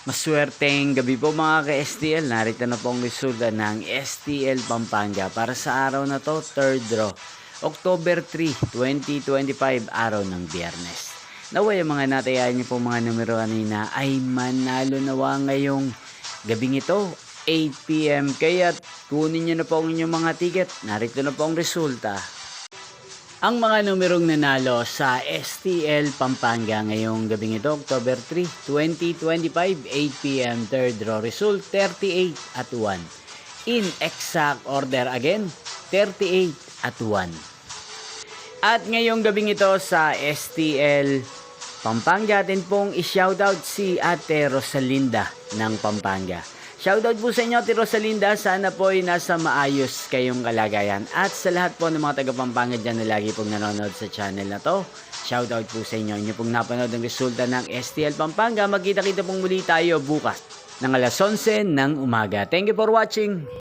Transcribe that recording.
Maswerteng gabi po mga ka-STL. Narito na po ang resulta ng STL Pampanga para sa araw na to, third draw. October 3, 2025, araw ng Biyernes. Naway ang mga natayan niyo po mga numero kanina ay manalo nawa ngayong gabing ito, 8 PM. Kaya kunin niyo na po ang inyong mga ticket. Narito na po ang resulta. Ang mga numerong nanalo sa STL Pampanga ngayong gabing ito, October 3, 2025, 8 PM, third draw result, 38 at 1. In exact order again, 38 at 1. At ngayong gabing ito sa STL Pampanga, atin pong i-shoutout si Ate Rosalinda ng Pampanga. Shoutout po sa inyo, Ate Rosalinda. Sana po ay nasa maayos kayong kalagayan. At sa lahat po ng mga taga-Pampanga dyan na lagi pong nanonood sa channel na to, shoutout po sa inyo. Inyo pong napanood ang resulta ng STL Pampanga. Magkita-kita pong muli tayo bukas ng alas 11 ng umaga. Thank you for watching.